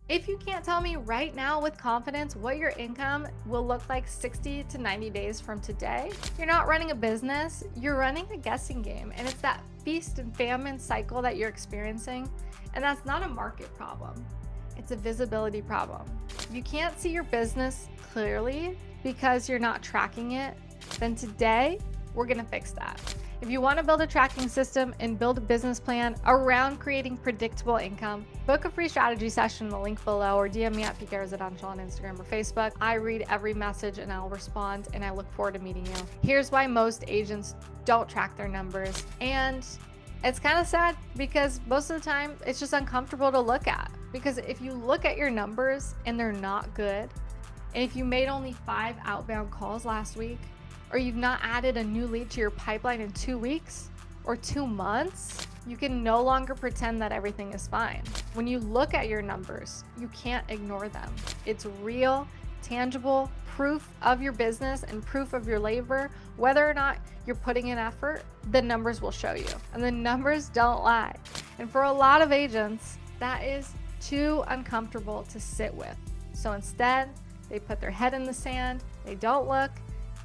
If you can't tell me right now with confidence what your income will look like 60 to 90 days from today, you're not running a business, you're running a guessing game. And it's that feast and famine cycle that you're experiencing. And that's not a market problem, it's a visibility problem. If you can't see your business clearly because you're not tracking it, then today we're going to fix that. If you want to build a tracking system and build a business plan around creating predictable income, book a free strategy session in the link below or DM me at PKResidential on Instagram or Facebook. I read every message and I'll respond, and I look forward to meeting you. Here's why most agents don't track their numbers. And it's kind of sad because most of the time it's just uncomfortable to look at. Because if you look at your numbers and they're not good, and if you made only 5 outbound calls last week, or you've not added a new lead to your pipeline in 2 weeks or 2 months, you can no longer pretend that everything is fine. When you look at your numbers, you can't ignore them. It's real, tangible proof of your business and proof of your labor. Whether or not you're putting in effort, the numbers will show you. And the numbers don't lie. And for a lot of agents, that is too uncomfortable to sit with. So instead, they put their head in the sand, they don't look,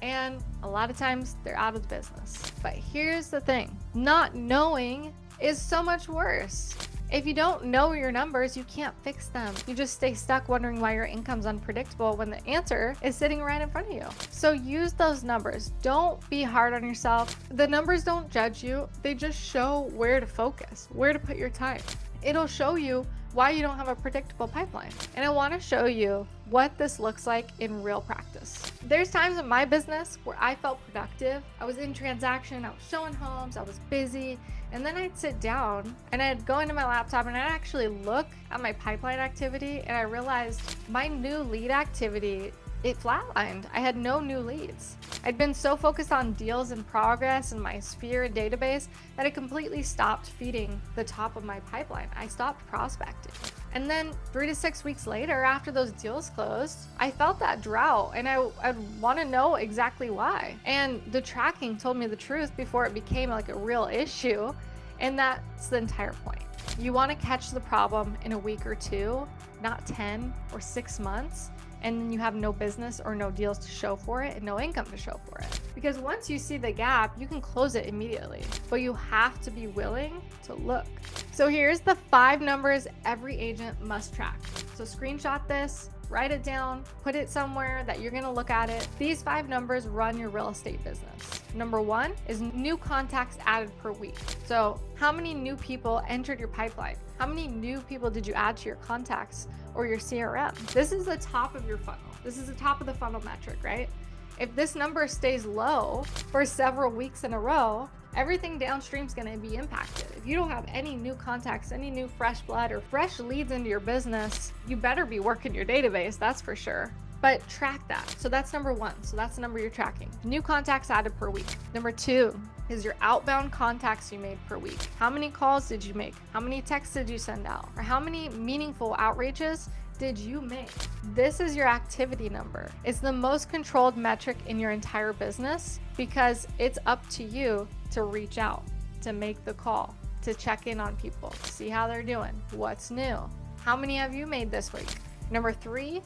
and a lot of times they're out of the business. But here's the thing, not knowing is so much worse. If you don't know your numbers, you can't fix them. You just stay stuck wondering why your income's unpredictable when the answer is sitting right in front of you. So use those numbers. Don't be hard on yourself. The numbers don't judge you. They just show where to focus, where to put your time. It'll show you why you don't have a predictable pipeline. And I want to show you what this looks like in real practice. There's times in my business where I felt productive. I was in transaction, I was showing homes, I was busy, and then I'd sit down and I'd go into my laptop and I'd actually look at my pipeline activity, and I realized my new lead activity, it flatlined. I had no new leads. I'd been so focused on deals in progress in my sphere and database that I completely stopped feeding the top of my pipeline. I stopped prospecting. And then 3 to 6 weeks later, after those deals closed, I felt that drought, and I'd want to know exactly why. And the tracking told me the truth before it became like a real issue. And that's the entire point. You want to catch the problem in a week or 2, not 10 or 6 months. And then you have no business or no deals to show for it and no income to show for it. Because once you see the gap, you can close it immediately, but you have to be willing to look. So here's the 5 numbers every agent must track. So screenshot this, write it down, put it somewhere that you're gonna look at it. These 5 numbers run your real estate business. Number 1 is new contacts added per week. So how many new people entered your pipeline? How many new people did you add to your contacts or your CRM? This is the top of your funnel. This is the top of the funnel metric, right? If this number stays low for several weeks in a row, everything downstream is going to be impacted. If you don't have any new contacts, any new fresh blood or fresh leads into your business, you better be working your database, that's for sure. But track that. So that's number 1. So that's the number you're tracking. New contacts added per week. Number 2 is your outbound contacts you made per week. How many calls did you make? How many texts did you send out? Or how many meaningful outreaches did you make? This is your activity number. It's the most controlled metric in your entire business because it's up to you to reach out, to make the call, to check in on people, see how they're doing, what's new. How many have you made this week? Number 3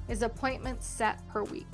is appointments set per week.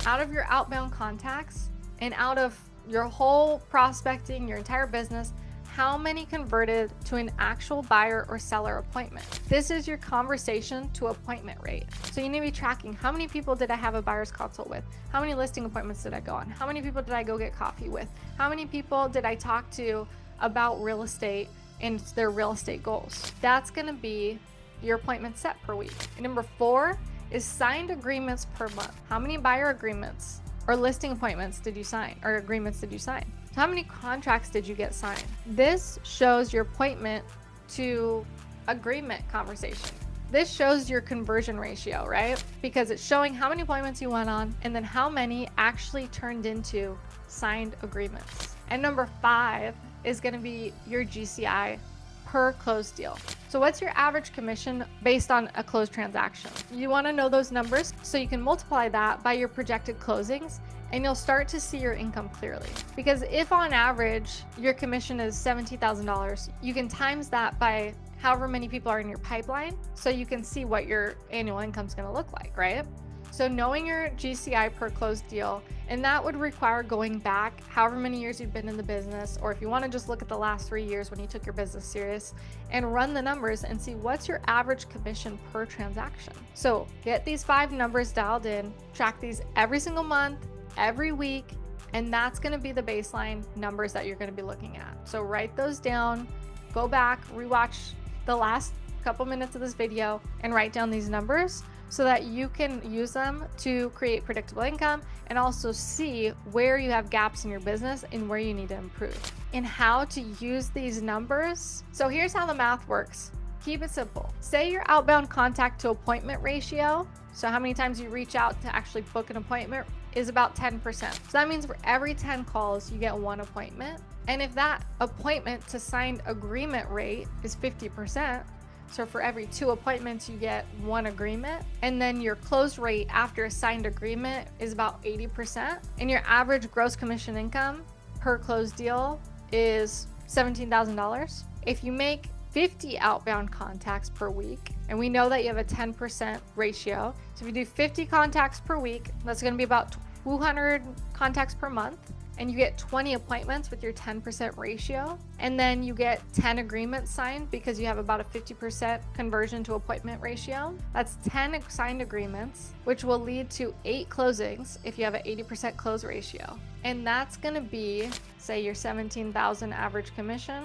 Out of your outbound contacts and out of your whole prospecting, your entire business, how many converted to an actual buyer or seller appointment? This is your conversation to appointment rate. So you need to be tracking, how many people did I have a buyer's consult with? How many listing appointments did I go on? How many people did I go get coffee with? How many people did I talk to about real estate and their real estate goals? That's gonna be your appointment set per week. And number 4 is signed agreements per month. How many buyer agreements or listing appointments did you sign, or agreements did you sign? How many contracts did you get signed? This shows your appointment to agreement conversation. This shows your conversion ratio, right? Because it's showing how many appointments you went on and then how many actually turned into signed agreements. And number 5 is going to be your GCI per closed deal. So what's your average commission based on a closed transaction? You want to know those numbers so you can multiply that by your projected closings, and you'll start to see your income clearly. Because if on average your commission is $70,000, you can times that by however many people are in your pipeline, so you can see what your annual income is going to look like, right? So knowing your GCI per closed deal, and that would require going back however many years you've been in the business, or if you want to just look at the last 3 years when you took your business serious and run the numbers and see what's your average commission per transaction. So get these 5 numbers dialed in, track these every single month, every week, and that's going to be the baseline numbers that you're going to be looking at. So write those down, go back, rewatch the last couple minutes of this video and write down these numbers so that you can use them to create predictable income and also see where you have gaps in your business and where you need to improve and how to use these numbers. So here's how the math works. Keep it simple. Say your outbound contact to appointment ratio, so how many times you reach out to actually book an appointment, is about 10%. So that means for every 10 calls, you get 1 appointment. And if that appointment to signed agreement rate is 50%, so for every 2 appointments, you get 1 agreement. And then your close rate after a signed agreement is about 80%. And your average gross commission income per closed deal is $17,000. If you make 50 outbound contacts per week, and we know that you have a 10% ratio. So if you do 50 contacts per week, that's going to be about 200 contacts per month. And you get 20 appointments with your 10% ratio. And then you get 10 agreements signed because you have about a 50% conversion to appointment ratio. That's 10 signed agreements, which will lead to 8 closings if you have an 80% close ratio. And that's going to be, say, your 17,000 average commission,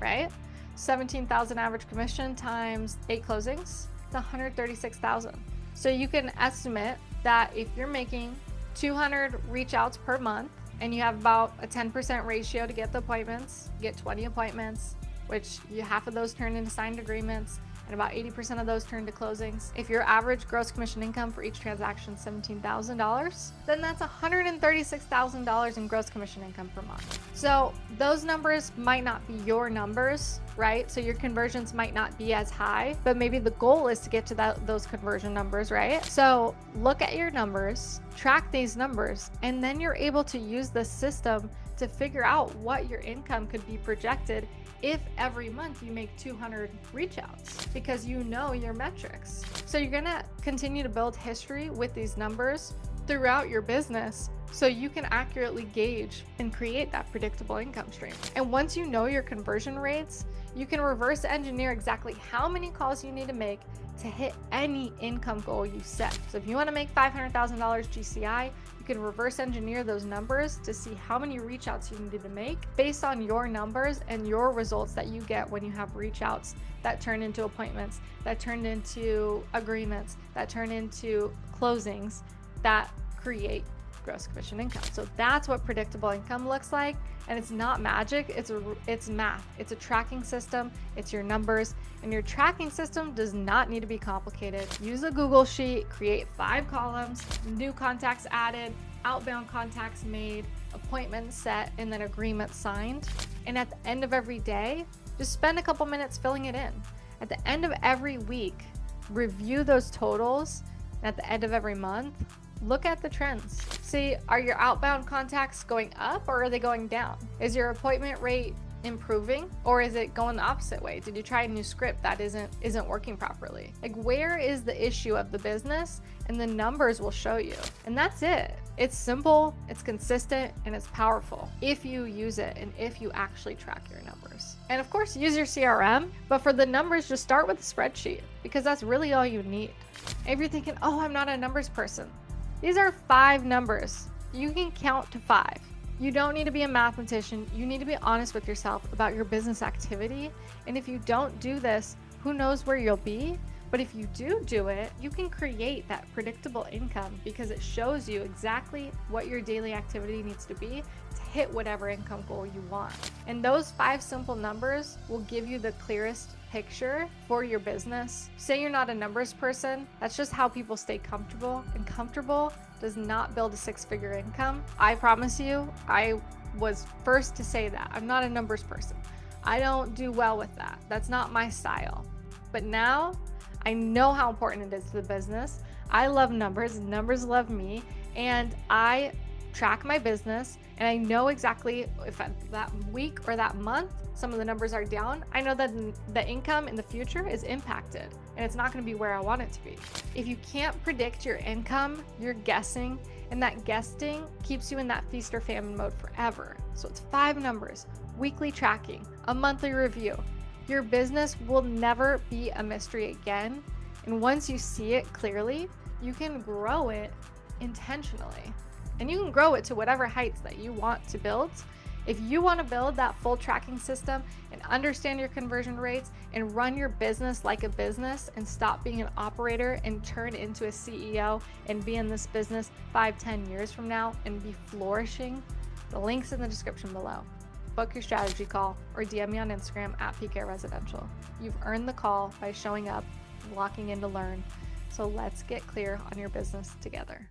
right? 17,000 average commission times 8 closings, it's 136,000. So you can estimate that if you're making 200 reach outs per month, and you have about a 10% ratio to get the appointments, you get 20 appointments, which half of those turn into signed agreements, and about 80% of those turn to closings. If your average gross commission income for each transaction is $17,000, then that's $136,000 in gross commission income per month. So those numbers might not be your numbers, right? So your conversions might not be as high, but maybe the goal is to get to those conversion numbers, right? So look at your numbers, track these numbers, and then you're able to use the system to figure out what your income could be projected if every month you make 200 reach outs, because you know your metrics. So you're gonna continue to build history with these numbers throughout your business so you can accurately gauge and create that predictable income stream. And once you know your conversion rates, you can reverse engineer exactly how many calls you need to make to hit any income goal you set. So if you want to make $500,000 GCI, you can reverse engineer those numbers to see how many reach outs you needed to make based on your numbers and your results that you get when you have reach outs that turn into appointments, that turn into agreements, that turn into closings, that create gross commission income. So that's what predictable income looks like. And it's not magic, it's math. It's a tracking system, it's your numbers, and your tracking system does not need to be complicated. Use a Google Sheet, create 5 columns, new contacts added, outbound contacts made, appointments set, and then agreements signed. And at the end of every day, just spend a couple minutes filling it in. At the end of every week, review those totals. And at the end of every month, look at the trends. See, are your outbound contacts going up or are they going down? Is your appointment rate improving or is it going the opposite way? Did you try a new script that isn't working properly? Like, where is the issue of the business? And the numbers will show you. And that's it. It's simple, it's consistent, and it's powerful if you use it and if you actually track your numbers. And of course, use your CRM, but for the numbers, just start with a spreadsheet because that's really all you need. If you're thinking, oh, I'm not a numbers person, these are 5 numbers. You can count to 5. You don't need to be a mathematician. You need to be honest with yourself about your business activity. And if you don't do this, who knows where you'll be? But if you do it, you can create that predictable income because it shows you exactly what your daily activity needs to be to hit whatever income goal you want. And those 5 simple numbers will give you the clearest picture for your business. Say you're not a numbers person, that's just how people stay comfortable, and comfortable does not build a 6-figure income. I promise you, I was first to say that. I'm not a numbers person. I don't do well with that. That's not my style. But now I know how important it is to the business. I love numbers, numbers love me, and I track my business and I know exactly if that week or that month some of the numbers are down, I know that the income in the future is impacted and it's not going to be where I want it to be. If you can't predict your income, you're guessing, and that guessing keeps you in that feast or famine mode forever. So it's 5 numbers, weekly tracking, a monthly review. Your business will never be a mystery again. And once you see it clearly, you can grow it intentionally. And you can grow it to whatever heights that you want to build. If you want to build that full tracking system and understand your conversion rates and run your business like a business and stop being an operator and turn into a CEO and be in this business 5-10 years from now and be flourishing, the link's in the description below. Book your strategy call or DM me on Instagram at PK Residential. You've earned the call by showing up and locking in to learn. So let's get clear on your business together.